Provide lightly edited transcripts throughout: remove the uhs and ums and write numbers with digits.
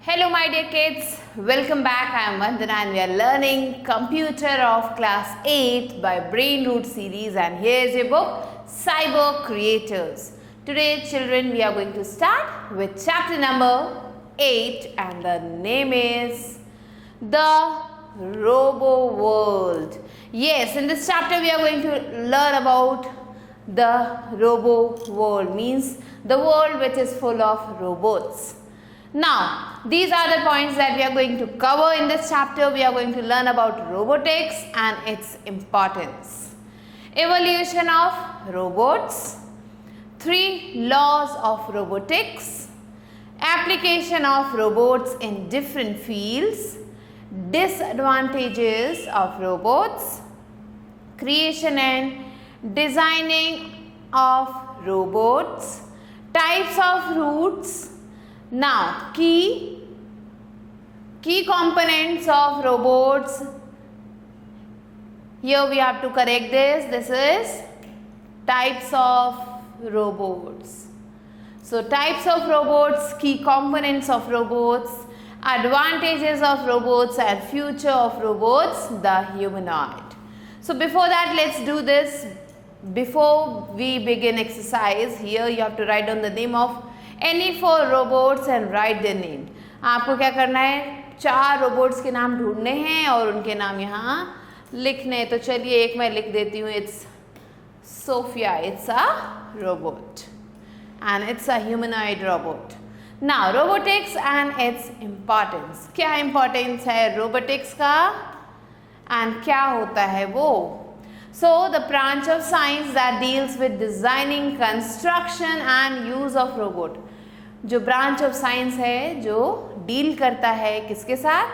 Hello my dear kids, welcome back. I am Vandana and we are learning Computer of Class 8 by Brain Root series, and here is your book Cyber Creators. Today children, we are going to start with chapter number 8 and the name is The Robo World. Yes, in this chapter we are going to learn about the Robo World, means the world which is full of robots. Now, these are the points that we are going to cover in this chapter. We are going to learn about robotics and its importance. Evolution of robots, 3 laws of robotics, application of robots in different fields, disadvantages of robots, creation and designing of robots, types of roots. Now, key components of robots. Here we have to correct this. This is types of robots. So, types of robots, key components of robots, advantages of robots and future of robots, the humanoid. So, before that, let's do this. Before we begin exercise, here you have to write down the name of any 4 robots and write their name. आपको क्या करना है, 4 robots के नाम ढूंढने हैं और उनके नाम यहाँ लिखने हैं. तो चलिए एक मैं लिख देती हूँ. It's Sophia. It's a robot and it's a humanoid robot. Now robotics and its importance. क्या इम्पॉर्टेंस है रोबोटिक्स का एंड क्या होता है वो? So, the branch of science that deals with designing, construction and use of robot. जो branch of science है जो डील करता है किसके साथ?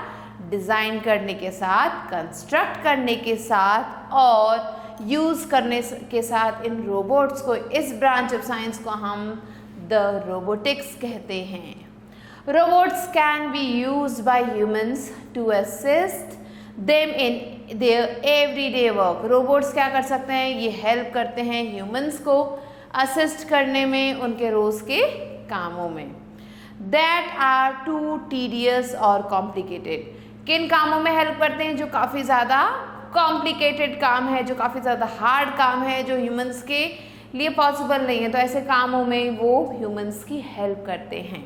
डिज़ाइन करने के साथ, कंस्ट्रक्ट करने के साथ और यूज़ करने के साथ इन रोबोट्स को, इस ब्रांच ऑफ साइंस को हम द रोबोटिक्स कहते हैं. Robots can be used by humans to assist them in their everyday work. Robots क्या कर सकते हैं? ये हेल्प करते हैं ह्यूमंस को असिस्ट करने में उनके रोज़ के कामों में. दैट आर टू टीडियस और कॉम्प्लिकेटेड. किन कामों में हेल्प करते हैं? जो काफ़ी ज़्यादा कॉम्प्लिकेटेड काम है, जो काफ़ी ज़्यादा हार्ड काम है, जो ह्यूमंस के लिए पॉसिबल नहीं है, तो ऐसे कामों में वो ह्यूमंस की हेल्प करते हैं.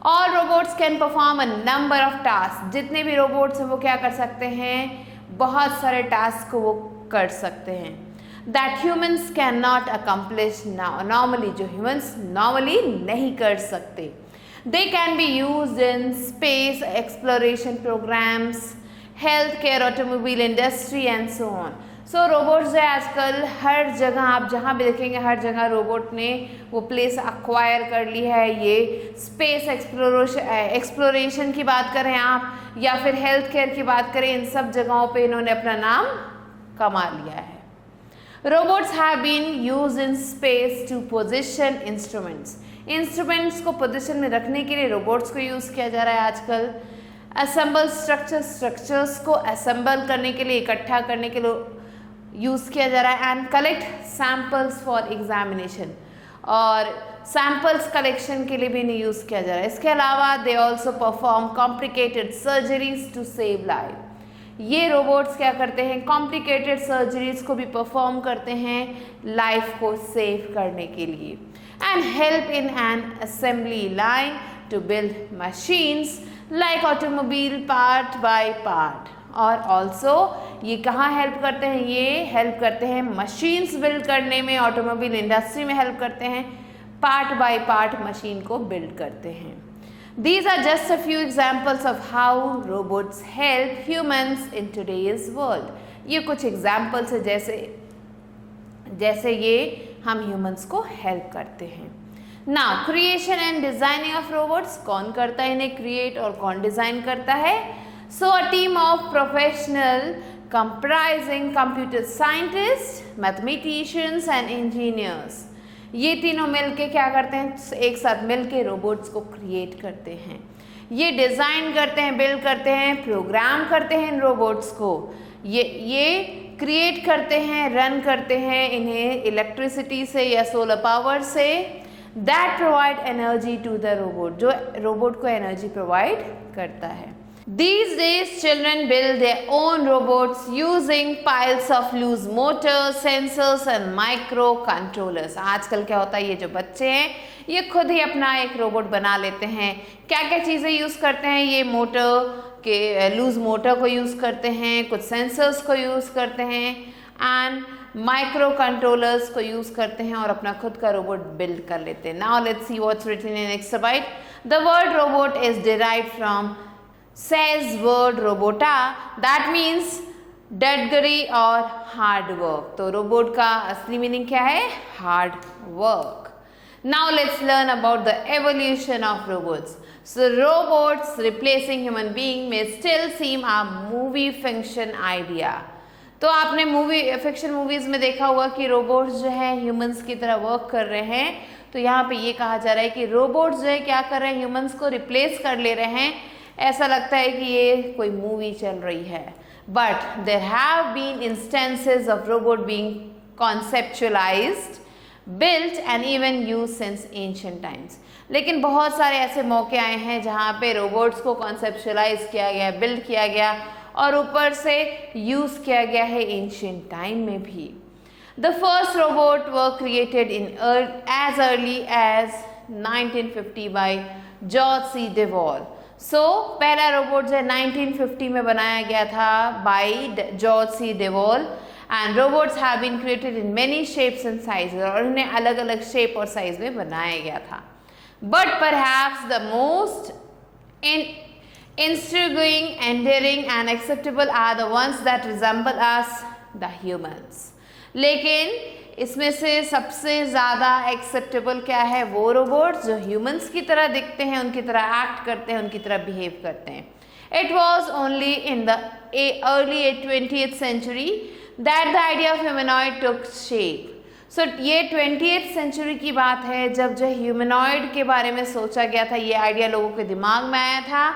और robots can perform a number of task. जितने भी रोबोट्स हैं वो क्या कर सकते हैं? बहुत सारे टास्क को वो कर सकते हैं. That humans can not accomplish normally. जो ह्यूमंस नॉर्मली नहीं कर सकते. They can be used in space exploration programmes, health care, automobile industry and so on. So robots जो है आजकल हर जगह, आप जहाँ भी देखेंगे हर जगह रोबोट ने वो प्लेस अक्वायर कर ली है. ये स्पेस एक्सप्लोरेशन की बात करें आप या फिर हेल्थ केयर की बात करें, इन सब जगहों पे इन्होंने अपना नाम कमा लिया है. Robots have been used in space to position instruments. Instruments को पोजिशन में रखने के लिए रोबोट्स को यूज़ किया जा रहा है आजकल. असेंबल स्ट्रक्चर्स को असेंबल करने के लिए, इकट्ठा करने के लिए यूज़ किया जा रहा है. And collect samples for examination, और सैम्पल्स कलेक्शन के लिए भी इन्हें यूज़ किया जा रहा है. इसके अलावा they also perform complicated surgeries to save life. ये रोबोट्स क्या करते हैं? कॉम्प्लिकेटेड सर्जरीज को भी परफॉर्म करते हैं लाइफ को सेव करने के लिए. And help in an assembly line to build machines like automobile part by part. और ऑल्सो ये कहाँ हेल्प करते हैं? ये हेल्प करते हैं मशीन्स बिल्ड करने में, ऑटोमोबाइल इंडस्ट्री में हेल्प करते हैं, पार्ट बाय पार्ट मशीन को बिल्ड करते हैं. These are just a few examples of how robots help humans in today's world. ये कुछ एग्जाम्पल्स है जैसे ये हम ह्यूमंस को हेल्प करते हैं. Now, creation and designing of robots. कौन करता है इन्हें क्रिएट और कौन डिज़ाइन करता है? So, a team of professional comprising computer scientists, mathematicians and engineers. ये तीनों मिलके क्या करते हैं? एक साथ मिलके रोबोट्स को क्रिएट करते हैं. ये डिज़ाइन करते हैं, बिल्ड करते हैं, प्रोग्राम करते हैं इन रोबोट्स को. ये क्रिएट करते हैं, रन करते हैं इन्हें इलेक्ट्रिसिटी से या सोलर पावर से. That provide energy to the robot, जो रोबोट को एनर्जी प्रोवाइड करता है। These days children build their own robots using piles of loose motors, sensors and microcontrollers। आजकल क्या होता है, ये जो बच्चे हैं ये खुद ही अपना एक रोबोट बना लेते हैं। क्या क्या चीज़ें यूज़ करते हैं, ये मोटर के लूज मोटर को यूज़ करते हैं, कुछ सेंसर्स को यूज़ करते हैं एंड माइक्रो कंट्रोलर्स को यूज़ करते हैं और अपना खुद का रोबोट बिल्ड कर लेते हैं। Now let's see what's written in extra byte. The word robot is derived from says word robota, that means डटगरी और हार्ड वर्क। तो रोबोट का असली मीनिंग क्या है, hard work. Now let's learn about the evolution of robots. So robots replacing human being में still seem a movie fiction idea. तो आपने फिक्शन मूवीज में देखा हुआ कि रोबोट्स जो है ह्यूमंस की तरह वर्क कर रहे हैं। तो यहाँ पे ये कहा जा रहा है कि रोबोट्स जो है क्या कर रहे हैं, ह्यूमंस को रिप्लेस कर ले रहे हैं। ऐसा लगता है कि ये कोई मूवी चल रही है। But there have been instances of robot being conceptualized, built and even used since ancient times. लेकिन बहुत सारे ऐसे मौके आए हैं जहाँ पे रोबोट्स को कॉन्सेप्चुलाइज किया गया, बिल्ड किया गया और ऊपर से यूज़ किया गया है एंशिएंट टाइम में भी। The first robot were created in as early as 1950 by George C Devol. पहला रोबोट जो है 1950 में बनाया गया था by George C Devol and robots have been created in many shapes and sizes, और उन्हें अलग अलग शेप और साइज में बनाया गया था। But perhaps the most intriguing, endearing and acceptable are the ones that resemble us, the humans। लेकिन इसमें से सबसे ज़्यादा एक्सेप्टेबल क्या है, वो रोबोट्स जो ह्यूमंस की तरह दिखते हैं, उनकी तरह एक्ट करते हैं, उनकी तरह बिहेव करते हैं। It was only in the early 20th century that the idea of humanoid took shape. So ये 20th century की बात है जब जो ह्यूमनॉइड के बारे में सोचा गया था, ये आइडिया लोगों के दिमाग में आया था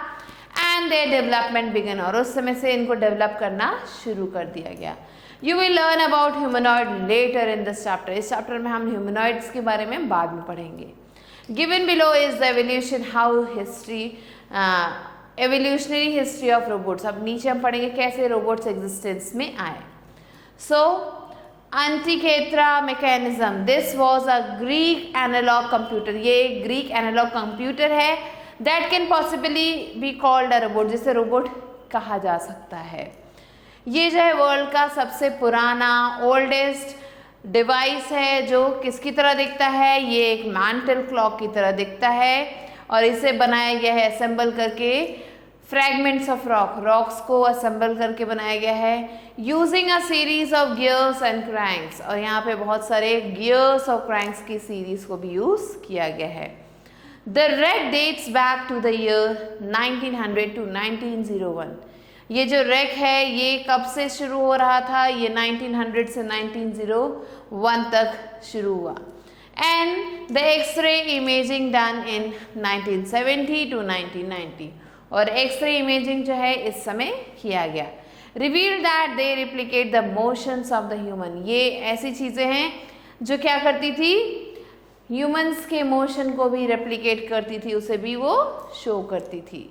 एंड देयर डेवलपमेंट बिगन, और उस समय से इनको डेवलप करना शुरू कर दिया गया। You will learn about humanoid later in this chapter। इस चैप्टर में हम ह्यूमनॉइड्स के बारे में बाद में पढ़ेंगे। Given below is the evolutionary history of robots। अब नीचे हम पढ़ेंगे कैसे रोबोट्स एग्जिस्टेंस में आए। So Antikythera mechanism, this was a Greek analog computer। ये ग्रीक एनालॉग कंप्यूटर है that can possibly be called a robot, जिसे रोबोट कहा जा सकता है। ये जो है वर्ल्ड का सबसे पुराना ओल्डेस्ट डिवाइस है जो किसकी तरह दिखता है, ये एक मैंटल क्लॉक की तरह दिखता है और इसे बनाया गया है असेंबल करके, फ्रैगमेंट्स ऑफ रॉक्स को असेंबल करके बनाया गया है using a series of gears and cranks, और यहाँ पे बहुत सारे गियर्स और क्रैंक्स की सीरीज को भी यूज किया गया है। The wreck dates back to the year 1900 to 1901। ये जो रेक है ये कब से शुरू हो रहा था, ये 1900 से 1901 तक शुरू हुआ। And the X-ray imaging done in 1970 to 1990, और एक्सरे इमेजिंग जो है इस समय किया गया। Reveal that they replicate the motions of the human. ये ऐसी चीज़ें हैं जो क्या करती थी, ह्यूमंस के मोशन को भी रेप्लिकेट करती थी, उसे भी वो शो करती थी।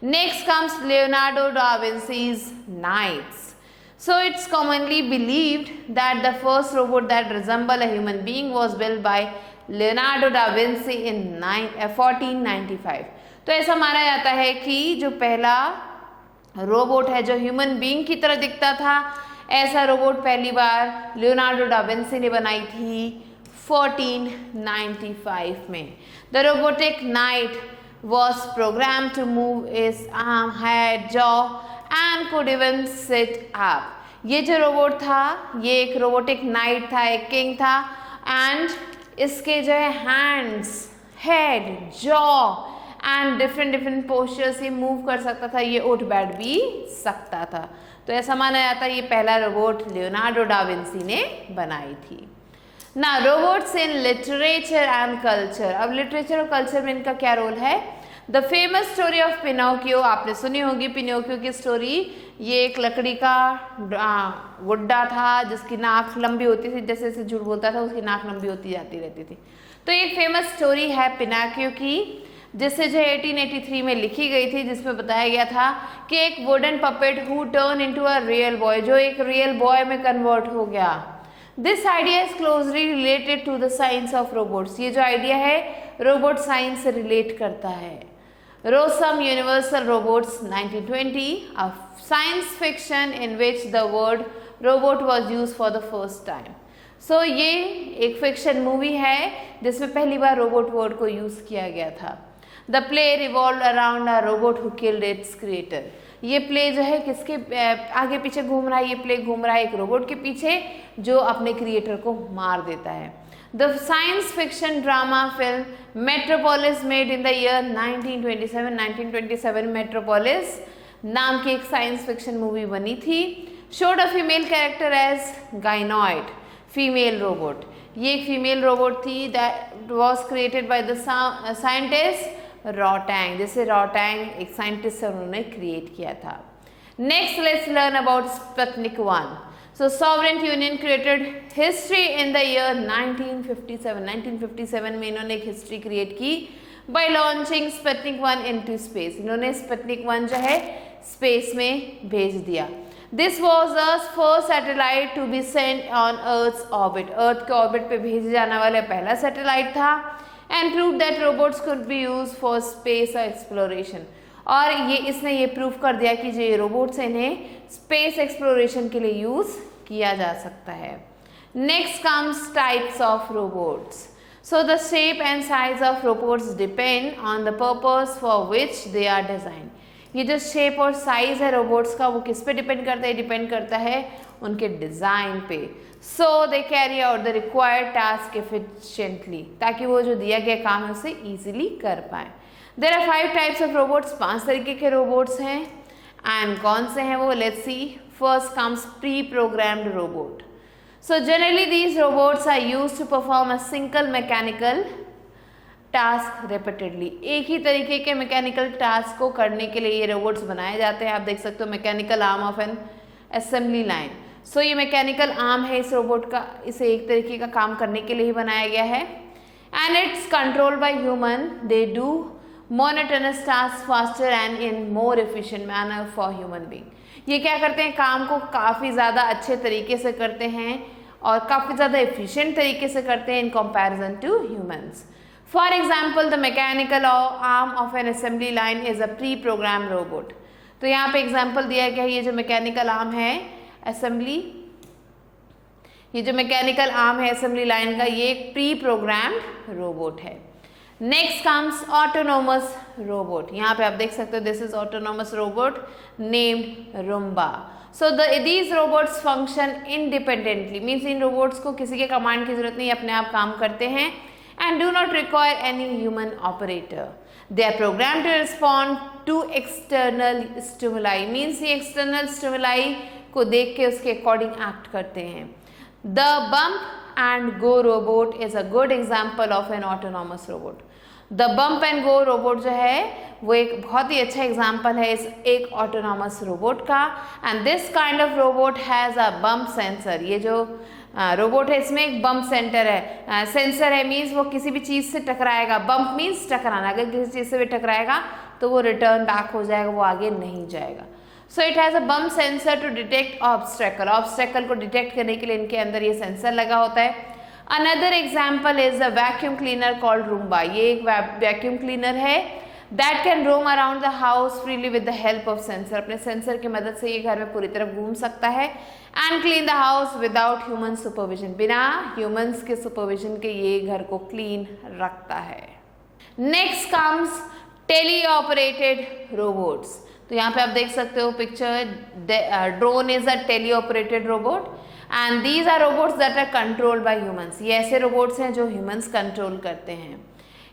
Next comes Leonardo da Vinci's knights। So it's commonly believed that the first robot that resembled a human being was built by Leonardo da Vinci in 1495। तो ऐसा माना जाता है कि जो पहला रोबोट है जो ह्यूमन बीइंग की तरह दिखता था, ऐसा रोबोट पहली बार लियोनार्डो डा विंसी ने बनाई थी 1495 में। The robotic night was programmed to move its arm, head, jaw and could even sit up। ये जो रोबोट था ये एक रोबोटिक नाइट था, एक किंग था, एंड इसके जो है hands, head, jaw and different postures ये मूव कर सकता था, ये उठ बैठ भी सकता था। तो ऐसा माना जाता है ये पहला रोबोट लियोनार्डो डा विंसी ने बनाई थी। ना robots in literature and culture. अब लिटरेचर और कल्चर में इनका क्या रोल है। The famous story of Pinocchio, आपने सुनी होगी पिनोकियो की स्टोरी। ये एक लकड़ी का गुड्डा था जिसकी नाक लंबी होती थी, जैसे जैसे झूठ बोलता था उसकी नाक लंबी होती जाती रहती थी। तो एक फेमस स्टोरी है पिनाकियो की, जिससे जो 1883 में लिखी गई थी, जिसमें बताया गया था कि एक wooden puppet who turn into a real boy, जो एक रियल बॉय में कन्वर्ट हो गया। This idea is closely related to the science of robots. ये जो आइडिया है रोबोट साइंस से रिलेट करता है। Rossum's universal robots 1920, a science fiction in which the word robot was use for the first time. So ये एक fiction movie है जिसमें पहली बार रोबोट वर्ड को यूज किया गया था। The play revolve around a robot who killed its creator. ये प्ले जो है किसके आगे पीछे घूम रहा है? ये प्ले घूम रहा है एक रोबोट के पीछे जो अपने क्रिएटर को मार देता है। The science fiction drama film Metropolis made in the year 1927 Metropolis नाम की एक साइंस फिक्शन मूवी बनी थी। Showed a female character as gynoid, female robot. ये एक फीमेल रोबोट थी that was created by the scientist Rotwang, जिसे Rotwang एक साइंटिस्ट है, उन्होंने क्रिएट किया था। Next let's learn about Sputnik 1। So sovereign union created history in the year 1957 में इन्होंने एक हिस्ट्री क्रिएट की by launching Sputnik 1 into space. इन्होंने स्पुतनिक 1 जो है स्पेस में भेज दिया। This was the first satellite to be sent on earth's orbit. Earth के ऑर्बिट पे भेजे जाने वाला पहला सैटेलाइट था। And prove that robots could be use for space exploration. और इसने ये प्रूव कर दिया कि जो रोबोट्स हैं इन्हें स्पेस एक्सप्लोरेशन के लिए यूज किया जा सकता है। Next comes types of robots. So the shape and size of robots depend on the purpose for which they are design. ये जो शेप और साइज है रोबोट्स का वो किस पे डिपेंड करता है? डिपेंड करता है उनके डिजाइन पे। So they carry out the required task efficiently, ताकि वो जो दिया गया काम है उसे इजीली कर पाए। There are 5 types of robots, 5 तरीके के रोबोट्स हैं। एंड कौन से हैं वो? Let's see. First comes pre programmed robot. So generally these robots are used to perform a single mechanical task repeatedly. एक ही तरीके के मैकेनिकल टास्क को करने के लिए ये रोबोट्स बनाए जाते हैं। आप देख सकते हो mechanical arm of an assembly line. So ये मैकेनिकल आर्म है इस रोबोट का, इसे एक तरीके का काम करने के लिए ही बनाया गया है। And it's controlled by human. They do monotonous task faster and in more efficient manner for human being. ये क्या करते हैं? काम को काफ़ी ज़्यादा अच्छे तरीके से करते हैं और काफ़ी ज़्यादा एफिशिएंट तरीके से करते हैं in comparison to humans. For example the mechanical arm of an assembly line is a pre program robot. तो यहाँ पे एग्जाम्पल दिया गया है, ये जो मैकेनिकल आर्म है असेंबली, ये जो मैकेनिकल आर्म है असेंबली लाइन का, ये एक प्री प्रोग्राम्ड रोबोट है। Next comes autonomous robot. यहाँ पे आप देख सकते हो this is autonomous robot named Roomba. So these robots function independently, means इन रोबोट्स को किसी के कमांड की जरूरत नहीं, अपने आप काम करते हैं। And do not require any human operator. They are programmed to respond to external stimuli, means ये external stimuli को देख के उसके अकॉर्डिंग एक्ट करते हैं। The bump and go robot is a good example of an autonomous robot. The bump and go robot जो है वो एक बहुत ही अच्छा एग्जाम्पल है इस एक ऑटोनॉमस रोबोट का। And this kind of robot has a bump sensor. ये जो रोबोट है इसमें एक बम्प सेंटर है, सेंसर है, मीन्स वो किसी भी चीज़ से टकराएगा। बम्प मीन्स टकराना, अगर किसी चीज़ से भी टकराएगा तो वो रिटर्न बैक हो जाएगा, वो आगे नहीं जाएगा। So it has a bump sensor to detect obstacle. Obstacle को डिटेक्ट करने के लिए इनके अंदर ये सेंसर लगा होता है। Another example is a vacuum cleaner called Roomba. ये एक वैक्यूम क्लीनर है that can roam around the house freely with the help of sensor. अपने सेंसर की मदद से ये घर में पूरी तरफ घूम सकता है। And clean the house without human supervision. बिना ह्यूमंस के सुपरविजन के ये घर को क्लीन रखता है। Next comes tele operated robots. तो यहाँ पे आप देख सकते हो picture, drone is a tele operated robot and these are robots that are controlled by humans. ये ऐसे रोबोट्स हैं जो ह्यूमंस कंट्रोल करते हैं।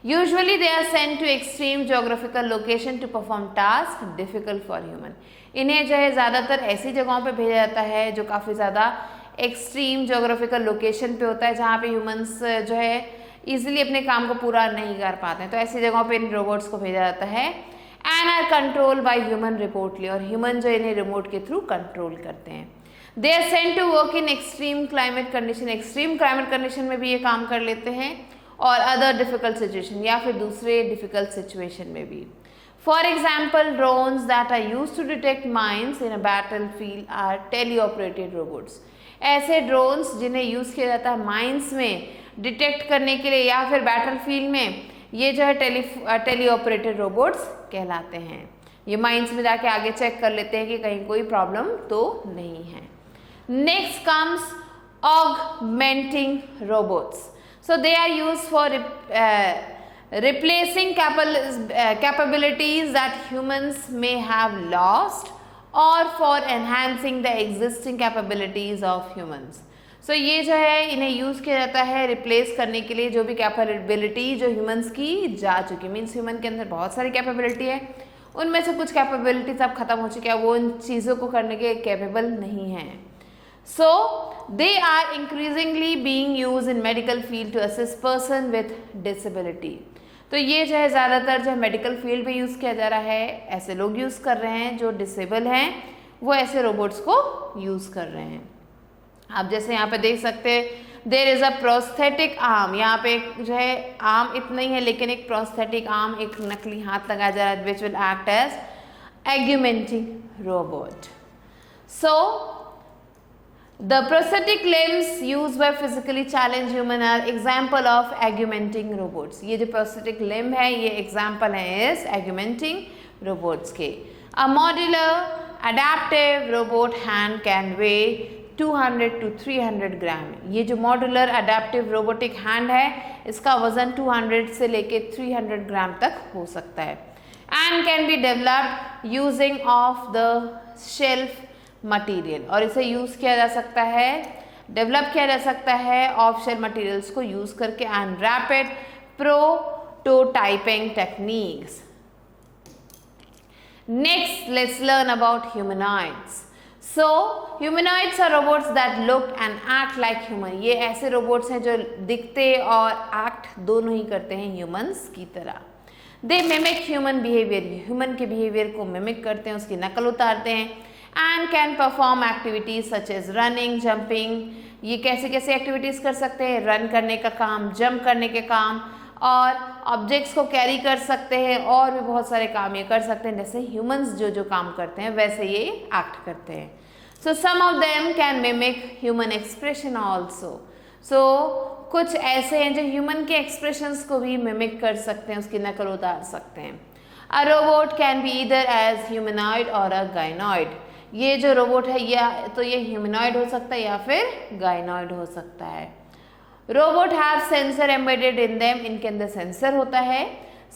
Usually they are sent to extreme geographical location to perform task difficult for human. इन्हें जो है ज़्यादातर ऐसी जगहों पे भेजा जाता है जो काफ़ी ज़्यादा एक्सट्रीम जोग्राफिकल लोकेशन पे होता है, जहाँ पे ह्यूमंस जो है ईजिली अपने काम को पूरा नहीं कर पाते हैं। तो ऐसी जगहों पे इन रोबोट्स को भेजा जाता है। And are control by human remotely. और ह्यूमन जो इन्हें रिमोट के थ्रू कंट्रोल करते हैं। They are sent to work in extreme climate condition. Extreme climate condition में भी ये काम कर लेते हैं और अदर डिफिकल्ट सिचुएशन, या फिर दूसरे डिफिकल्ट सिचुएशन में भी। For example drones that are used to detect mines in a battlefield are teleoperated robots. ऐसे ड्रोन्स जिन्हें यूज़ किया जाता है माइन्स में डिटेक्ट करने के लिए या फिर बैटलफील्ड में, ये जो है टेलीऑपरेटेड रोबोट्स कहलाते हैं। ये माइन्स में जाके आगे चेक कर लेते हैं कि कहीं कोई प्रॉब्लम तो नहीं है। Next comes augmenting robots. So they are used for replacing capabilities that humans may have lost or for enhancing the existing capabilities of humans. So ये जो है इन्हें यूज़ किया जाता है रिप्लेस करने के लिए जो भी कैपेबिलिटी जो ह्यूमंस की जा चुकी, मीन्स ह्यूमन के अंदर बहुत सारी कैपेबिलिटी है, उनमें से कुछ कैपेबिलिटीज अब खत्म हो चुकी है, वो उन चीज़ों को करने के कैपेबल नहीं हैं। So they are increasingly being used in medical field to assist person with disability. तो ये जो है ज़्यादातर जो है मेडिकल फील्ड में यूज़ किया जा रहा है, ऐसे लोग यूज़ कर रहे हैं जो डिसेबल हैं, वो ऐसे रोबोट्स को यूज़ कर रहे हैं। आप जैसे यहाँ पे देख सकते हैं there is a prosthetic arm, यहाँ पे जो है आर्म इतना ही है लेकिन एक प्रोस्थेटिक आर्म, एक नकली हाथ लगाया जा रहा है which will act as augmenting robot. So the prosthetic limbs used by physically challenged human are example of augmenting robots. ये जो prosthetic limb है ये example है इस augmenting robots के। A modular adaptive robot hand can weigh 200 to 300 ग्राम। ये जो modular adaptive robotic hand है इसका वजन 200 से लेके 300 ग्राम तक हो सकता है। And can be developed using off the shelf material, और इसे यूज़ किया जा सकता है, डेवलप किया जा सकता है ऑफ शेल मटीरियल्स को यूज़ करके and rapid prototyping techniques. Next let's learn about humanoids. So humanoids are robots that look and act like human. ये ऐसे रोबोट्स हैं जो दिखते और एक्ट दोनों ही करते हैं ह्यूमंस की तरह। They mimic human behaviour, human के बिहेवियर को मिमिक करते हैं, उसकी नकल उतारते हैं। And can perform activities such as running, jumping. ये कैसे कैसे एक्टिविटीज़ कर सकते हैं, रन करने का काम, जंप करने के काम, और ऑब्जेक्ट्स को कैरी कर सकते हैं, और भी बहुत सारे काम ये कर सकते हैं। जैसे ह्यूमंस जो जो काम करते हैं वैसे ये एक्ट करते हैं। So some of them can mimic human expression also. So कुछ ऐसे हैं जो ह्यूमन के एक्सप्रेशंस को भी मिमिक कर सकते हैं, उसकी नकल उतार सकते हैं। A robot can be either as humanoid और अ गायनॉइड। ये जो रोबोट है या तो ये ह्यूमनॉइड हो सकता है या फिर गायनॉइड हो सकता है। Robot have sensor embedded in them, इनके अंदर सेंसर होता है।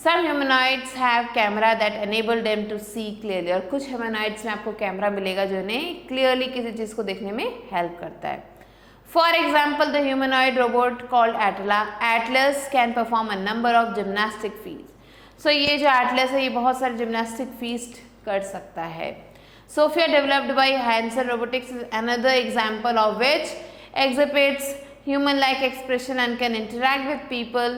Some humanoids have camera that enable them to see clearly, और कुछ ह्यूमनॉइड्स में आपको कैमरा मिलेगा जो इन्हें क्लियरली किसी चीज़ को देखने में हेल्प करता है। For example the humanoid robot called Atlas can perform a number of gymnastic feats. So ये जो एटलस है ये बहुत सारे जिम्नास्टिक फीस्ट कर सकता है। Sophia developed by Hanson Robotics is another example of which exhibits human-like expression and can interact with people.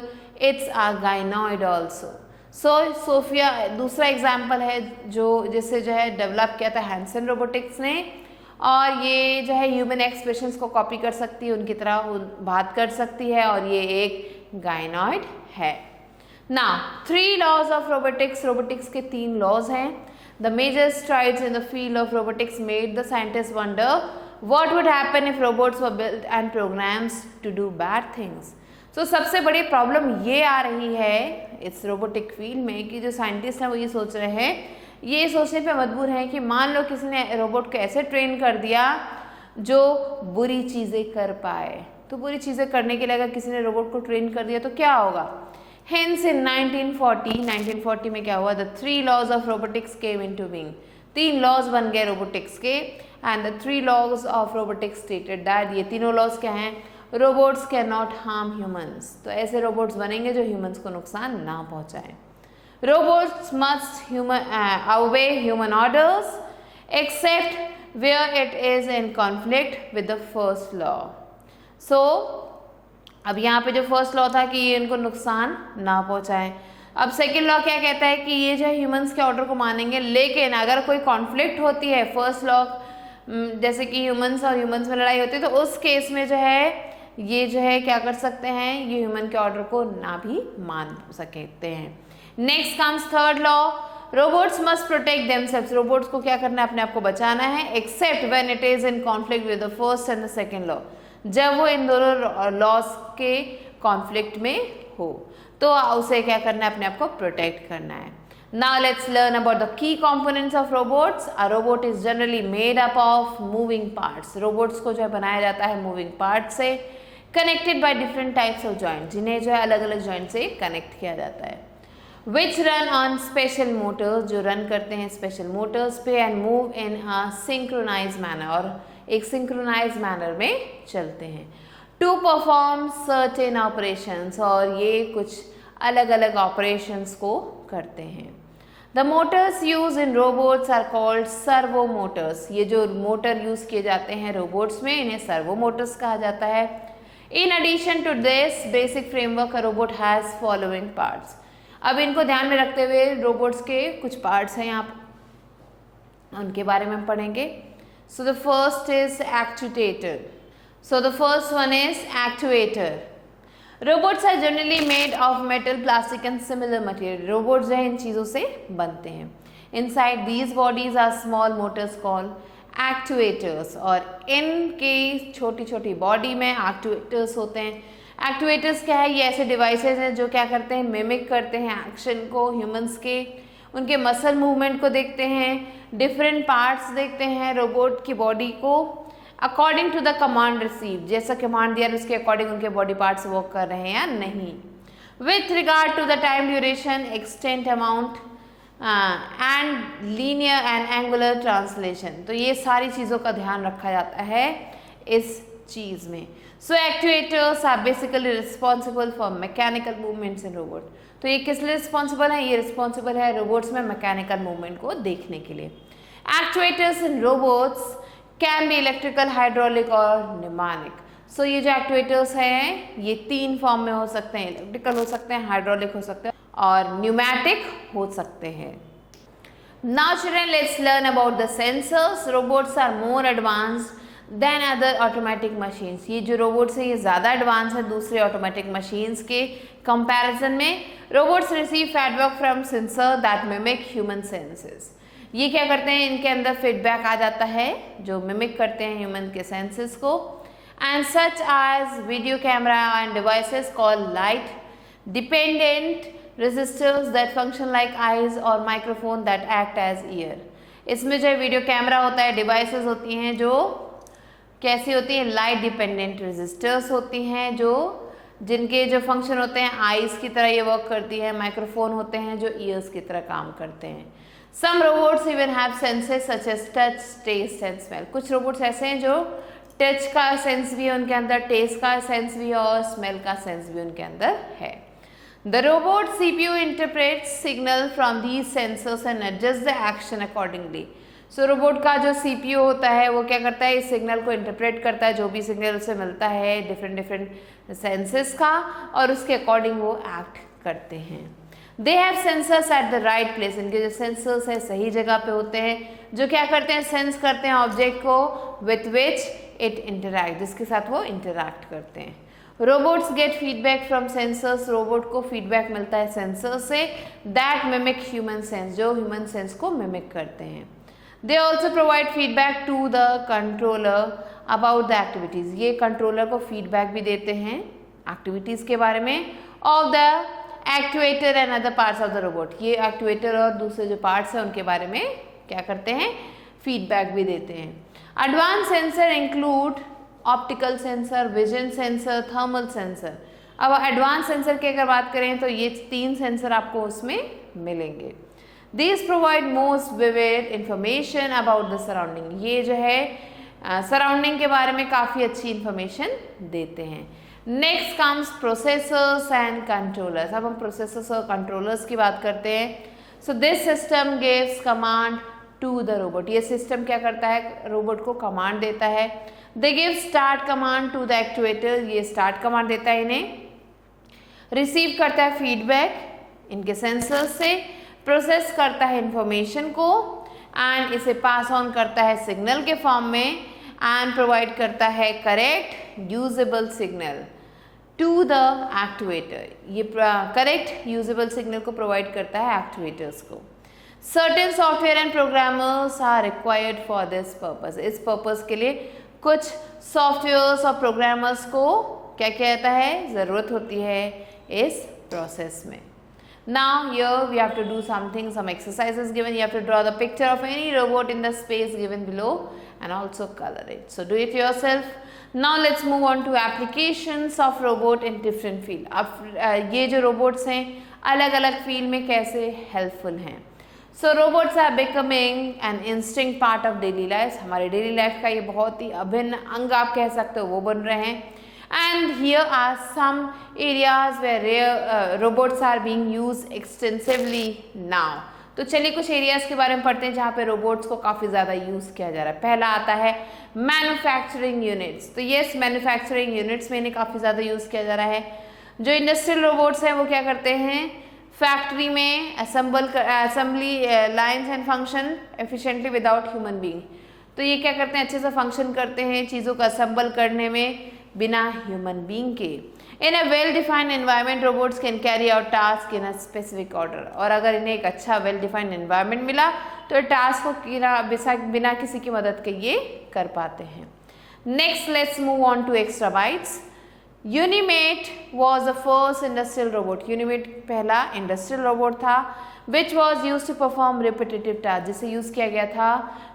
It's a gynoid also. So Sophia दूसरा एग्जाम्पल है जो जिससे जो है डेवलप किया था हैंसन रोबोटिक्स ने, और ये जो है ह्यूमन एक्सप्रेशंस को कॉपी कर सकती है, उनकी तरह बात कर सकती है, और ये एक गायनॉइड है। Now 3 laws of robotics, robotics के 3 लॉज हैं। The major strides in the field of robotics made the scientists wonder what would happen if robots were built and programs to do bad things. So सबसे बड़ी problem ये आ रही है इस robotic field में कि जो साइंटिस्ट हैं वो ये सोच रहे हैं, ये सोचने पे मजबूर हैं कि मान लो किसी ने रोबोट को ऐसे ट्रेन कर दिया जो बुरी चीज़ें कर पाए, तो बुरी चीज़ें करने के लिए अगर किसी ने रोबोट को ट्रेन कर दिया तो क्या होगा। Hence in 1940 में क्या हुआ, the 3 laws of robotics came into being. 3 laws बन गए रोबोटिक्स के, and the 3 laws of robotics stated that, ये तीनों laws क्या हैं, robots cannot harm humans। तो ऐसे robots बनेंगे जो humans को नुकसान ना पहुँचाएं। Robots must obey human orders except where it is in conflict with the first law. So अब यहाँ पे जो फर्स्ट लॉ था कि ये इनको नुकसान ना पहुँचाएं, अब सेकेंड लॉ क्या कहता है कि ये जो है ह्यूमंस के ऑर्डर को मानेंगे, लेकिन अगर कोई कॉन्फ्लिक्ट होती है फर्स्ट लॉ, जैसे कि ह्यूमंस और ह्यूमंस में लड़ाई होती है, तो उस केस में जो है ये जो है क्या कर सकते हैं, ये ह्यूमन के ऑर्डर को ना भी मान सकते हैं। Next comes third law, robots must protect themselves, robots को क्या करना है, अपने आप को बचाना है, except when it is in conflict with the first and the second law, जब वो इन दोनों लॉज के कॉन्फ्लिक्ट में हो तो उसे क्या करना है, अपने आप को प्रोटेक्ट करना है। Now let's learn about the key components of robots. A robot is generally made up of moving parts. Robots को जो है बनाया जाता है moving parts से, connected by different types of joints, जिन्हें जो है अलग अलग joint से connect किया जाता है, which run on special motors, जो run करते हैं special motors पे, and move in a synchronized manner, और एक synchronized manner में चलते हैं, to perform certain operations, और ये कुछ अलग अलग operations को करते हैं। The motors used in robots are called servo motors. ये जो मोटर यूज किए जाते हैं रोबोट्स में, इन्हें सर्वो मोटर्स कहा जाता है। In addition to this basic framework, a robot has following parts. अब इनको ध्यान में रखते हुए रोबोट्स के कुछ पार्ट्स हैं यहाँ पर, उनके बारे में हम पढ़ेंगे। So the first is actuator. So the first one is actuator. Robots are generally made of metal, plastic and similar material, robots जो है इन चीज़ों से बनते हैं। Inside these bodies are small motors called actuators, और इनके छोटी छोटी बॉडी में एक्चुएटर्स होते हैं। एक्चुएटर्स क्या है, ये ऐसे डिवाइसेस हैं जो क्या करते हैं, मिमिक करते हैं एक्शन को ह्यूमंस के, उनके मसल मूवमेंट को देखते हैं, डिफरेंट पार्ट्स देखते हैं रोबोट की बॉडी को, according to the command receive, जैसा कमांड दिया उसके अकॉर्डिंग उनके बॉडी पार्ट्स वर्क कर रहे हैं या नहीं। With regard to the time duration, extent amount and linear and angular translation, तो ये सारी चीज़ों का ध्यान रखा जाता है इस चीज़ में। So actuators are basically responsible for mechanical movements in robot, तो ये किस लिए रिस्पॉन्सिबल है, ये रिस्पॉन्सिबल है रोबोट्स में मैकेनिकल मूवमेंट को देखने के लिए। Actuators in robots can B electrical, hydraulic और न्यूमेटिक। सो ये जो एक्चुएटर्स हैं ये तीन फॉर्म में हो सकते हैं, इलेक्ट्रिकल हो सकते हैं, हाइड्रोलिक हो सकते हैं और न्यूमेटिक हो सकते हैं। Now children let's learn about the sensors. Robots are more advanced than other automatic machines, ये जो रोबोट्स हैं ये ज़्यादा एडवांस है दूसरे ऑटोमेटिक मशीन्स के कंपैरिजन में। Robots receive feedback from sensor that mimic human senses, ये क्या करते हैं, इनके अंदर फीडबैक आ जाता है जो मिमिक करते हैं ह्यूमन के सेंसेस को। And such as video camera and devices call light dependent resistors that function like eyes और microphone that act as ear. इसमें जो वीडियो कैमरा होता है, डिवाइसेस होती हैं जो कैसी होती हैं, लाइट डिपेंडेंट रेजिस्टर्स होती हैं जो जिनके जो फंक्शन होते हैं आईज की तरह ये वर्क करती है, माइक्रोफोन होते हैं जो ईयर्स की तरह काम करते हैं। Some robots even have senses such as touch, taste and smell. कुछ रोबोट्स ऐसे हैं जो टच का सेंस भी है उनके अंदर, टेस्ट का सेंस भी है और स्मेल का सेंस भी उनके अंदर है। The robot CPU interprets signal from these sensors and adjusts the action accordingly. So robot का जो CPU होता है वो क्या करता है, इस सिग्नल को इंटरप्रेट करता है, जो भी सिग्नल उसे मिलता है डिफरेंट सेंसेस का, और उसके अकॉर्डिंग वो एक्ट करते हैं। They have sensors at the right place, इनके जो सेंसर्स हैं सही जगह पे होते हैं, जो क्या करते हैं, सेंस करते हैं ऑब्जेक्ट को विथ विच इट इंटरैक्ट, जिसके साथ वो इंटरैक्ट करते हैं। Robots get feedback from sensors, robot को फीडबैक मिलता है सेंसर से दैट मिमिक ह्यूमन सेंस, जो ह्यूमन सेंस को मिमिक करते हैं। They also provide feedback to the controller about the activities, ये कंट्रोलर को फीडबैक भी देते हैं एक्टिविटीज़ के बारे में of the actuator and other parts of the robot, ये एक्चुएटर और दूसरे जो पार्ट्स हैं उनके बारे में क्या करते हैं, फीडबैक भी देते हैं। Advance sensor include optical sensor, vision sensor, thermal sensor. अब एडवांस सेंसर की अगर बात करें तो ये तीन सेंसर आपको उसमें मिलेंगे। These provide most vivid information about the surrounding, ये जो है सराउंडिंग के बारे में काफ़ी अच्छी इंफॉर्मेशन देते हैं। Next comes processors and controllers, अब हम प्रोसेसर्स और कंट्रोलर्स की बात करते हैं। So this system gives command to the robot, ये सिस्टम क्या करता है, रोबोट को कमांड देता है। They give start command to the actuator, ये स्टार्ट कमांड देता है इन्हें, रिसीव करता है फीडबैक इनके सेंसर्स से, प्रोसेस करता है इंफॉर्मेशन को एंड इसे पास ऑन करता है सिग्नल के फॉर्म में एंड प्रोवाइड करता है correct usable signal to the activator. ये करेक्ट यूजेबल सिग्नल को प्रोवाइड करता है एक्टिवेटर्स को। Certain software and programmers are required for this purpose. इस पर्पस के लिए कुछ सॉफ्टवेयर्स और प्रोग्रामर्स को क्या कहता है, ज़रूरत होती है इस प्रोसेस में। Now here we have to do something, some exercises given. You have to draw the picture of any robot in the space given below and also color it. So do it yourself. Now let's move on to applications of robot in different field. अब ये जो robots हैं अलग अलग field में कैसे helpful हैं। So robots are becoming an instinct part of daily life. हमारे daily life का ये बहुत ही अभिन्न अंग आप कह सकते हो वो बन रहे हैं। And here are some areas where robots are being used extensively now. तो चलिए कुछ एरियाज के बारे में पढ़ते हैं जहाँ पे रोबोट्स को काफ़ी ज़्यादा यूज़ किया जा रहा है। पहला आता है मैन्युफैक्चरिंग यूनिट्स। तो यस, मैन्युफैक्चरिंग यूनिट्स में इन्हें काफ़ी ज़्यादा यूज़ किया जा रहा है। जो इंडस्ट्रियल रोबोट्स हैं वो क्या करते हैं, फैक्ट्री में assembly lines and function efficiently without human being. तो ये क्या करते हैं, अच्छे से फंक्शन करते हैं चीज़ों को असेंबल करने में बिना ह्यूमन बीइंग के। In a well defined environment robots can carry out task in a specific order. और अगर इन्हें एक अच्छा वेल डिफाइंड एनवायरनमेंट मिला तो टास्क को बिना किसी की मदद के ये कर पाते हैं। Next let's move on to extra bytes. Unimate was the first industrial robot. Unimate पहला इंडस्ट्रियल रोबोट था which was use to perform repetitive task, जिसे यूज किया गया था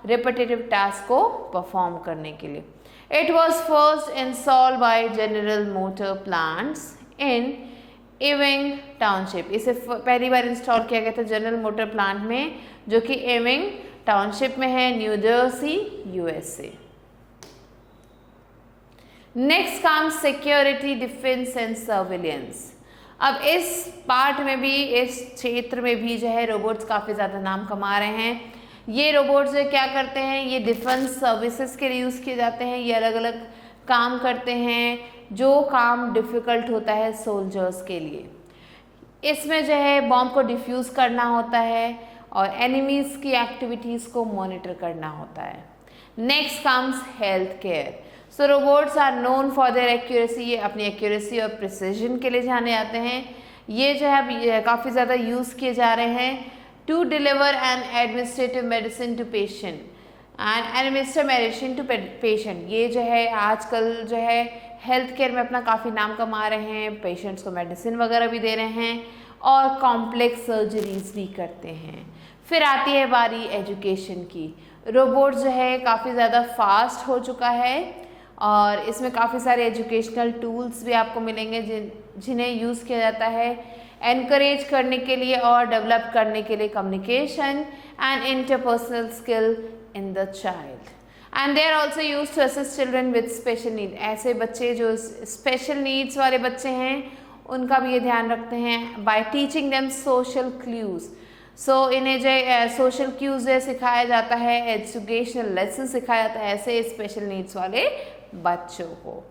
रिपीटेटिव टास्क को परफॉर्म करने के लिए। It was first installed by General Motor Plants in Ewing Township. इसे पहली बार इंस्टॉल किया गया था जनरल मोटर प्लांट में जो कि एविंग टाउनशिप में है, new Jersey, USA। Next comes security, defence and surveillance. अब इस पार्ट में भी, इस क्षेत्र में भी जो है रोबोट्स काफ़ी ज़्यादा नाम कमा रहे हैं। ये रोबोट्स जो क्या करते हैं, ये डिफेंस सर्विसेज के लिए यूज़ किए जाते हैं। ये अलग अलग काम करते हैं जो काम डिफ़िकल्ट होता है सोल्जर्स के लिए। इसमें जो है बॉम्ब को डिफ्यूज़ करना होता है और एनिमीज़ की एक्टिविटीज़ को मॉनिटर करना होता है। Next comes health care. So robots are known for their accuracy. ये अपनी एक्यूरेसी और प्रिसीजन के लिए जाने जाते हैं। ये जो है काफ़ी ज़्यादा यूज़ किए जा रहे हैं to deliver an administrative medicine to patient and administer medicine to patient। ये जो है आजकल जो है हेल्थ केयर में अपना काफ़ी नाम कमा रहे हैं, पेशेंट्स को मेडिसिन वगैरह भी दे रहे हैं और कॉम्प्लेक्स सर्जरीज भी करते हैं। फिर आती है बारी एजुकेशन की। रोबोट जो है काफ़ी ज़्यादा फास्ट हो चुका है और इसमें काफ़ी सारे एजुकेशनल टूल्स भी आपको मिलेंगे जिन्हें यूज़ किया जाता है एनकरेज करने के लिए और डेवलप करने के लिए communication and interpersonal skill in the child. And they are also use to assist children with special need. ऐसे बच्चे जो स्पेशल नीड्स वाले बच्चे हैं उनका भी ये ध्यान रखते हैं by teaching them social cues. So इन्हें जो सोशल क्यूज सिखाया जाता है, एजुकेशनल लेसन सिखाया जाता है ऐसे स्पेशल नीड्स वाले बच्चों को।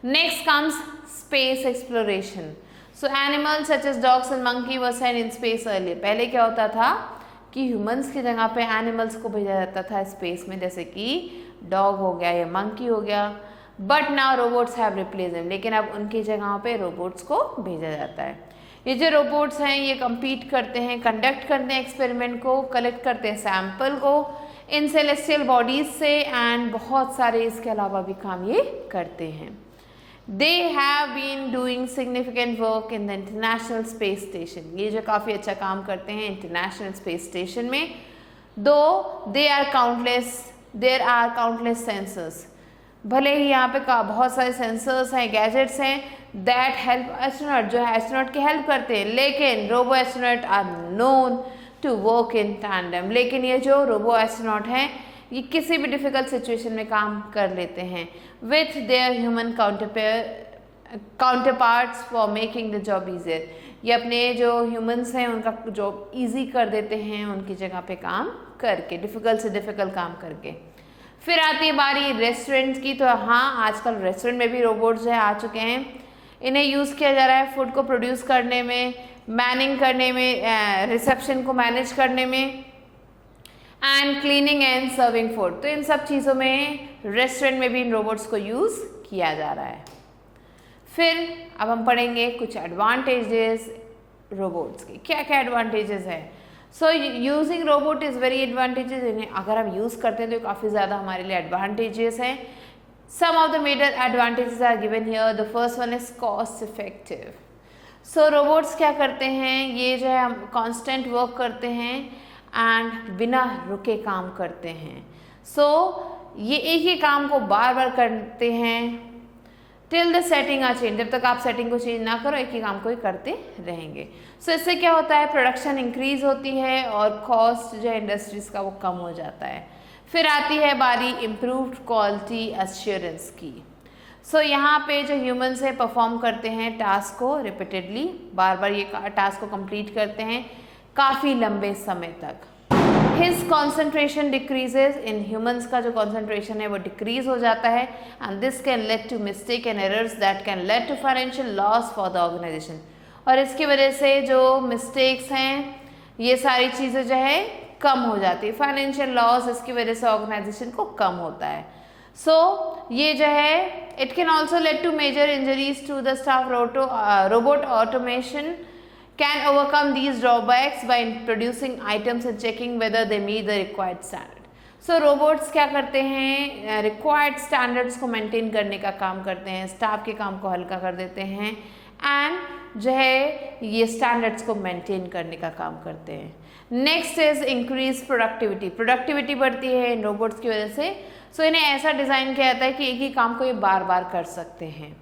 Next comes space exploration. So animals such as dogs and monkey were sent in space earlier. पहले क्या होता था कि ह्यूमंस की जगह पे एनिमल्स को भेजा जाता था स्पेस में, जैसे कि डॉग हो गया या मंकी हो गया। But now robots have replace them. लेकिन अब उनकी जगहों पे रोबोट्स को भेजा जाता है। ये जो रोबोट्स हैं ये कम्पीट करते हैं, कंडक्ट करते हैं एक्सपेरिमेंट को, कलेक्ट करते हैं सैंपल को इन सेलेस्टियल बॉडीज से एंड बहुत सारे इसके अलावा भी काम ये करते हैं। They have been doing significant work in the International Space Station। ये जो काफ़ी अच्छा काम करते हैं इंटरनेशनल स्पेस स्टेशन में। Though there are countless sensors। भले ही यहाँ पे बहुत सारे सेंसर्स हैं, गैजेट्स हैं that help astronaut, जो एस्ट्रोनॉट की हेल्प करते हैं, लेकिन robo astronaut are known to work in tandem। लेकिन ये जो रोबो एस्ट्रोनॉट हैं ये किसी भी डिफ़िकल्ट सिचुएशन में काम कर लेते हैं with their human counterparts for making the job easier. ये अपने जो ह्यूमंस हैं उनका जॉब ईजी कर देते हैं उनकी जगह पे काम करके, डिफ़िकल्ट से डिफ़िकल्ट काम करके। फिर आती है बारी रेस्टोरेंट की। तो हाँ, आजकल रेस्टोरेंट में भी रोबोट्स जो है आ चुके हैं। इन्हें यूज़ किया जा रहा है फूड को प्रोड्यूस करने में, मैनिंग करने में, रिसेप्शन को मैनेज करने में and cleaning and serving food. तो इन सब चीज़ों में रेस्टोरेंट में भी इन रोबोट्स को यूज़ किया जा रहा है। फिर अब हम पढ़ेंगे कुछ एडवांटेजेस रोबोट्स के। क्या क्या एडवांटेजेस है? So using robot is very advantages. इन्हें अगर हम यूज़ करते हैं तो काफ़ी ज़्यादा हमारे लिए एडवांटेजेस हैं। Some of the major advantages are given here. The first one is cost effective. So robots क्या करते हैं, ये जो है हम कॉन्स्टेंट वर्क करते हैं एंड बिना रुके काम करते हैं। सो ये एक ही काम को बार बार करते हैं till the setting are change. जब तक आप सेटिंग को चेंज ना करो एक ही काम को ही करते रहेंगे। सो इससे क्या होता है, प्रोडक्शन इंक्रीज होती है और कॉस्ट जो है इंडस्ट्रीज का वो कम हो जाता है। फिर आती है बारी इम्प्रूव्ड क्वालिटी एश्योरेंस की। सो यहाँ पे जो ह्यूमन्स है परफॉर्म करते हैं टास्क को रिपीटेडली, बार बार ये टास्क को कंप्लीट करते हैं काफ़ी लंबे समय तक। His concentration decreases. इन ह्यूमन्स का जो कॉन्सेंट्रेशन है वो डिक्रीज हो जाता है and this can lead to mistake and errors that can lead to financial loss for the organisation. और इसकी वजह से जो मिस्टेक्स हैं ये सारी चीज़ें जो है कम हो जाती है। फाइनेंशियल लॉस इसकी वजह से ऑर्गेनाइजेशन को कम होता है। सो ये जो है it can also lead to major injuries to the staff. Robot automation can overcome these drawbacks by producing items and checking whether they meet the required standard. So robots क्या करते हैं, required standards को maintain करने का काम करते हैं, staff के काम को हल्का कर देते हैं एंड जो है ये standards को maintain करने का काम करते हैं। Next is increase productivity. Productivity बढ़ती है इन रोबोट्स की वजह से। सो इन्हें ऐसा डिज़ाइन किया जाता है कि एक ही काम को ये बार बार कर सकते हैं।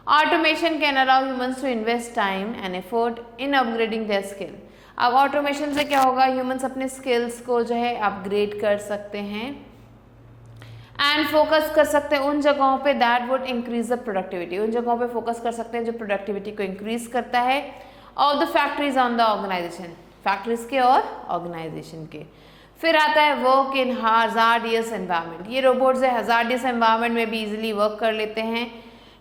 Automation can allow humans to invest time and effort in upgrading their skill. अब ऑटोमेशन से क्या होगा, ह्यूमन्स अपने स्किल्स को जो है अपग्रेड कर सकते हैं एंड फोकस कर सकते हैं उन जगहों पे that would increase the productivity. उन जगहों पे फोकस कर सकते हैं जो प्रोडक्टिविटी को इंक्रीज करता है of the factories on the organisation, factories के और ऑर्गेनाइजेशन के। फिर आता है वर्क इन हजार्डियस एनवायरनमेंट। ये रोबोट्स है हजार्डियस एनवायरनमेंट में भी इजीली वर्क कर लेते हैं।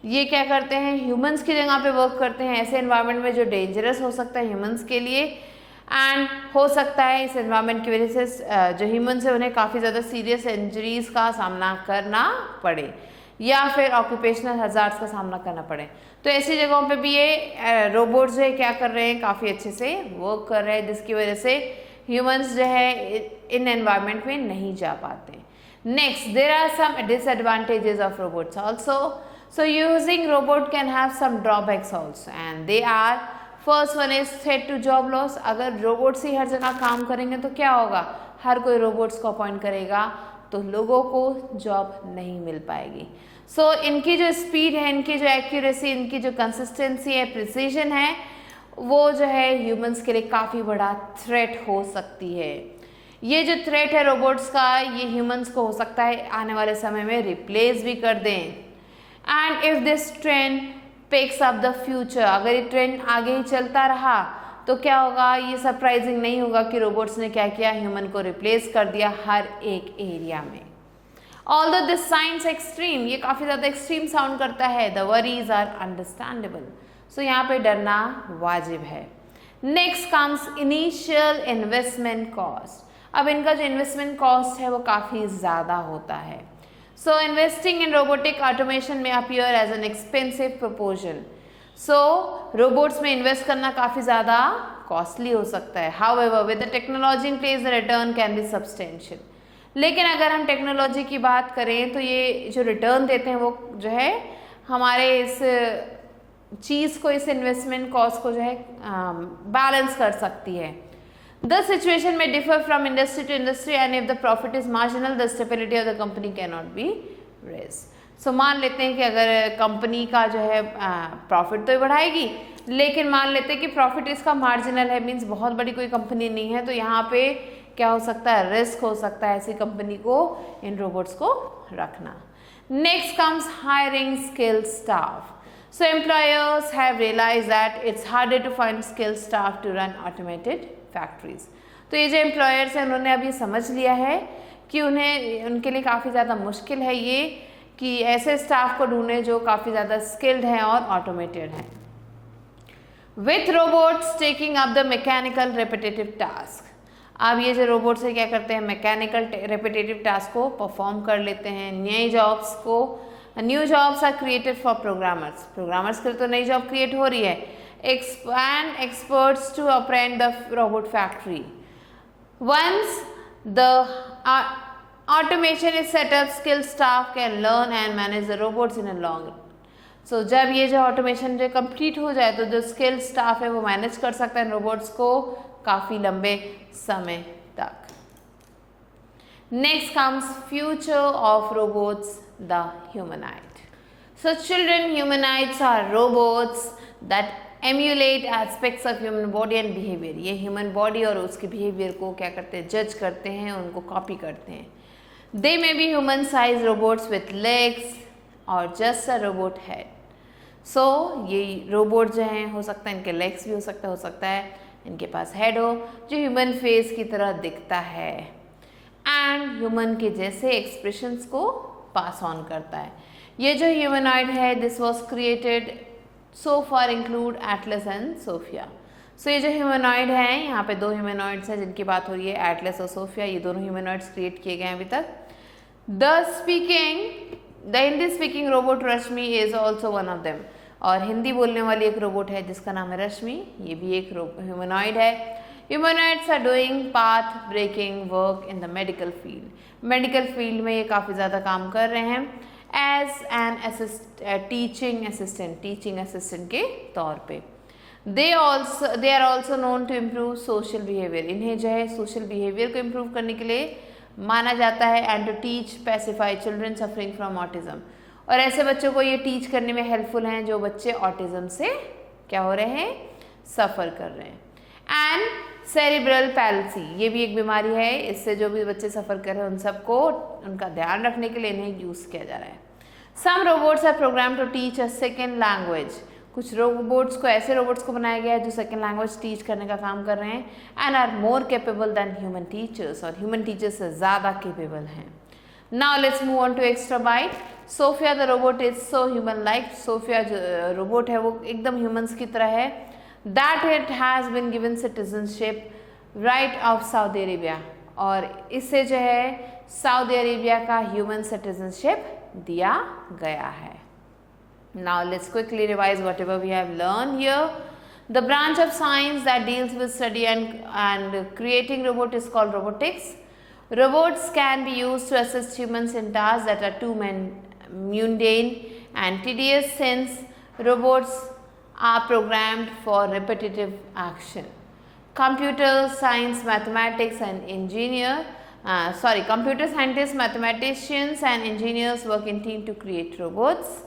ये क्या करते हैं, ह्यूमंस की जगह पे वर्क करते हैं ऐसे एनवायरनमेंट में जो डेंजरस हो सकता है ह्यूमंस के लिए एंड हो सकता है इस एनवायरनमेंट की वजह से जो ह्यूमंस है उन्हें काफ़ी ज़्यादा सीरियस इंजरीज का सामना करना पड़े या फिर ऑक्यूपेशनल हजार्ड्स का सामना करना पड़े। तो ऐसी जगहों पे भी ये रोबोट्स जो है क्या कर रहे हैं, काफ़ी अच्छे से वर्क कर रहे हैं जिसकी वजह से ह्यूमंस जो है इन एनवायरनमेंट में नहीं जा पाते। Next, there are some disadvantages of robots also. So using robot can have some drawbacks also and they are, first one is threat to job loss। अगर रोबोट्स ही हर जगह काम करेंगे तो क्या होगा, हर कोई रोबोट्स को अपॉइंट करेगा तो लोगों को जॉब नहीं मिल पाएगी। सो इनकी जो स्पीड है, इनकी जो एक्यूरेसी, इनकी जो कंसिस्टेंसी है, प्रिसीजन है, वो जो है ह्यूमंस के लिए काफ़ी बड़ा थ्रेट हो सकती है। ये जो थ्रेट है रोबोट्स का, ये ह्यूमंस को हो सकता है आने वाले समय में रिप्लेस भी कर दें। And if this trend picks up the future, अगर ये ट्रेंड आगे ही चलता रहा तो क्या होगा, ये सरप्राइजिंग नहीं होगा कि रोबोट्स ने क्या किया, ह्यूमन को रिप्लेस कर दिया हर एक एरिया में। ऑल्दो दिस साउंड्स एक्सट्रीम, ये काफ़ी ज़्यादा एक्सट्रीम साउंड करता है, द वरीज आर अंडरस्टैंडेबल। सो यहाँ पे डरना वाजिब है। Next comes initial investment cost. अब इनका जो इन्वेस्टमेंट कॉस्ट है वो काफ़ी ज़्यादा होता है। So investing in robotic automation may appear as an expensive proposal. So robots में invest करना काफ़ी ज़्यादा costly हो सकता है। However, with the technology in place, the return can be substantial. लेकिन अगर हम टेक्नोलॉजी की बात करें तो ये जो रिटर्न देते हैं वो जो है हमारे इस चीज़ को, इस इन्वेस्टमेंट कॉस्ट को जो है बैलेंस कर सकती है। The situation may differ from industry to industry and if the profit is marginal, the stability of the company cannot be raised. So मान लेते हैं कि अगर कंपनी का जो है प्रॉफिट तो बढ़ाएगी, लेकिन मान लेते हैं कि प्रॉफिट इसका मार्जिनल है, मीन्स बहुत बड़ी कोई कंपनी नहीं है, तो यहाँ पे क्या हो सकता है, रिस्क हो सकता है ऐसी कंपनी को इन रोबोट्स को रखना। Next comes hiring skilled staff. So employers have realized that it's harder to find skilled staff to run automated factories. तो ये जो एम्प्लॉयर्स हैं उन्होंने अभी समझ लिया है कि उनके लिए काफ़ी ज़्यादा मुश्किल है ये कि ऐसे स्टाफ को ढूंढें जो काफ़ी ज़्यादा स्किल्ड हैं और ऑटोमेटेड हैं। With robots taking up the mechanical repetitive task. अब ये जो रोबोट्स है क्या करते हैं, मैकेनिकल रेपिटेटिव टास्क को परफॉर्म कर लेते हैं। New jobs are created for programmers, programmers के लिए तो नई जॉब क्रिएट हो रही है। Expand experts to operate the robot factory. Once the automation is set up, skilled staff can learn and manage the robots in a long run. So जब ये जो ऑटोमेशन जो कंप्लीट हो जाए तो जो स्किल्ड स्टाफ है वो मैनेज कर सकता है रोबोट्स को काफ़ी लंबे समय तक। Next comes future of robots, the humanoid. So children, humanoids are robots that emulate aspects of human body and behaviour. ये ह्यूमन बॉडी और उसके बिहेवियर को क्या करते हैं, जज करते हैं, उनको कॉपी करते हैं। They may be human-sized robots with legs or just a robot head. So ये रोबोट जो हैं हो सकता है इनके लेग्स भी हो सकता है इनके पास हेड हो जो ह्यूमन फेस की तरह दिखता है एंड ह्यूमन के जैसे एक्सप्रेशंस को पास ऑन करता है। ये जो ह्यूमनॉइड है this was created so far include Atlas and Sophia. So ये जो ह्यूमनॉइड हैं, यहाँ पे दो ह्यूमनॉइड्स हैं जिनकी बात हो रही है, एटलस और सोफिया। ये दोनों ह्यूमनॉइड्स क्रिएट किए गए हैं अभी तक। The Hindi speaking robot Rashmi is also one of them. और हिंदी बोलने वाली एक रोबोट है जिसका नाम है रश्मि, ये भी एक ह्यूमनॉइड है। Humanoids are doing path breaking work in the medical field. Medical field में ये काफ़ी ज़्यादा काम कर रहे हैं एज एन टीचिंग असिस्टेंट के तौर पे। They are also known to improve social behaviour. इन्हें जो है सोशल बिहेवियर को इम्प्रूव करने के लिए माना जाता है and to teach pacify children suffering from autism. और ऐसे बच्चों को ये टीच करने में हेल्पफुल हैं जो बच्चे ऑटिज्म से क्या हो रहे हैं, सफ़र कर रहे हैं। एंड सेरिब्रल पैल्सी, ये भी एक बीमारी है, इससे जो भी बच्चे सफ़र कर रहे हैं उन सबको उनका ध्यान रखने के लिए इन्हें यूज़ किया जा रहा है। Some robots are program to teach a second language. कुछ रोबोट्स को ऐसे रोबोट्स को बनाया गया है जो सेकेंड लैंग्वेज टीच करने का काम कर रहे हैं and are more capable than human teachers, और ह्यूमन टीचर्स से ज़्यादा कैपेबल हैं। Now let's move on to extra byte. Sophia the robot is so human like. Sophia जो रोबोट है वो एकदम ह्यूमंस की तरह है। That it has been given citizenship right of Saudi Arabia, और इससे जो है सऊदी अरेबिया का ह्यूमन सिटीजनशिप दिया गया है। Now let's quickly revise whatever we have learned here. The branch of science that deals with study and creating robot is called robotics. Robots can be used to assist humans in tasks that are too mundane and tedious, since robots are programmed for repetitive action. Computer scientists, mathematicians and engineers work in team to create robots.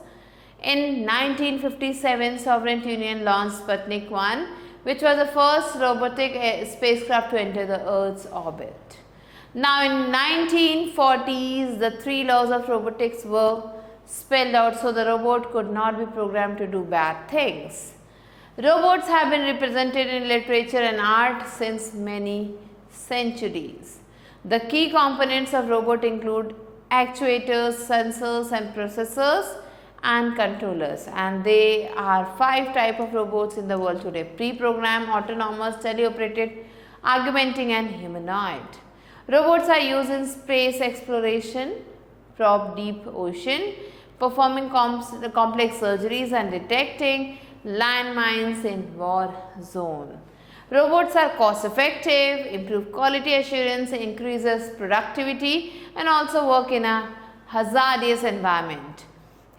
In 1957, Soviet Union launched Sputnik 1, which was the first robotic spacecraft to enter the Earth's orbit. Now in 1940s, the 3 laws of robotics were spelled out, so the robot could not be programmed to do bad things. Robots have been represented in literature and art since many centuries. The key components of robot include actuators, sensors and processors and controllers, and they are 5 types of robots in the world today: pre-programmed, autonomous, teleoperated, augmenting and humanoid. Robots are used in space exploration, probe deep ocean, performing complex surgeries and detecting landmines in war zone. Robots are cost effective, improve quality assurance, increases productivity and also work in a hazardous environment.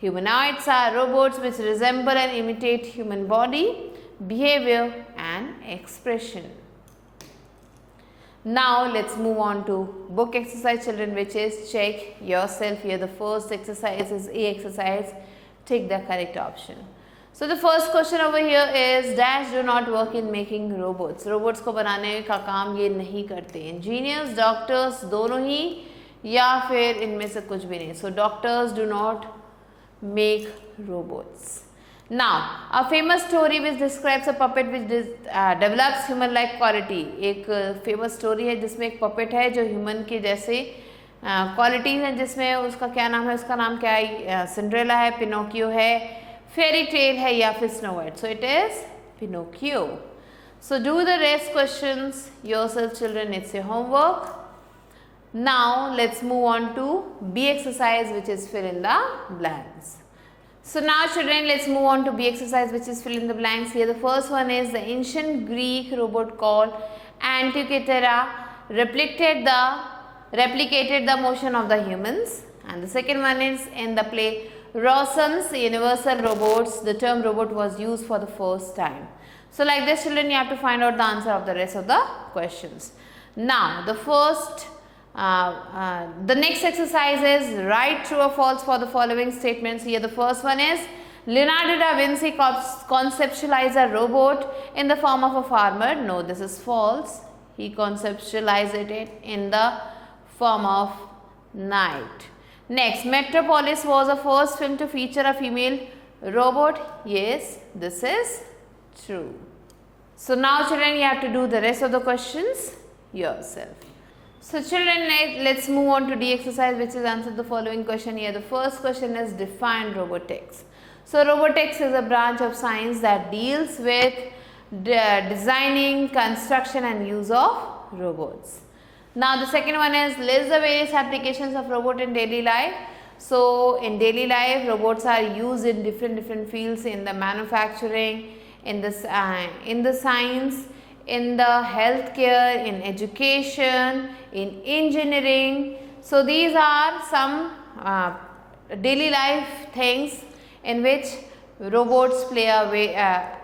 Humanoids are robots which resemble and imitate human body, behavior and expression. Now let's move on to book exercise, children, which is check yourself. Here the first exercise is A exercise. Take the correct option. So the first question over here is dash do not work in making robots. Robots को बनाने का काम ये नहीं करते, engineers, doctors दोनों ही, या फिर इनमें से कुछ भी नहीं. So doctors do not make robots. Now a famous story which describes a puppet which develops human like quality. एक famous story है जिसमें एक puppet है जो human के जैसे क्वालिटीज हैं, जिसमें उसका क्या नाम है, उसका नाम क्या है, सिंड्रेला है, पिनोकियो है, फेरी टेल है या फिर snow white. So it is Pinocchio. So do the rest questions yourself, children. It's your homework. Now let's move on to B exercise, which is fill in the blanks. So now children, let's move on to B exercise, which is fill in the blanks. Here the first one is the ancient Greek robot called Antikythera replicated the motion of the humans. And the second one is in the play Rossum's Universal Robots, the term robot was used for the first time. So like this children, you have to find out the answer of the rest of the questions. Now the first the next exercise is write true or false for the following statements. Here the first one is Leonardo da Vinci conceptualized a robot in the form of a farmer. No, this is false. He conceptualized it in the form of knight. Next, Metropolis was the first film to feature a female robot. Yes, this is true. So now children, you have to do the rest of the questions yourself. So children, let's move on to D exercise, which is answer the following question. Here the first question is define robotics. So robotics is a branch of science that deals with designing, construction and use of robots. Now the second one is list the various applications of robot in daily life. So in daily life, robots are used in different fields, in the manufacturing, in the science, in the healthcare, in education, in engineering. So these are some daily life things in which robots play a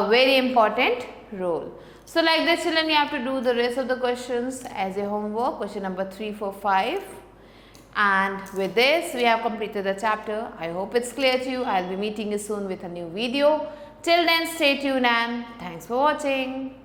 very important role. So like this children, you have to do the rest of the questions as a homework, question number 3, 4, 5. And with this, we have completed the chapter. I hope it's clear to you. I'll be meeting you soon with a new video. Till then, stay tuned and thanks for watching.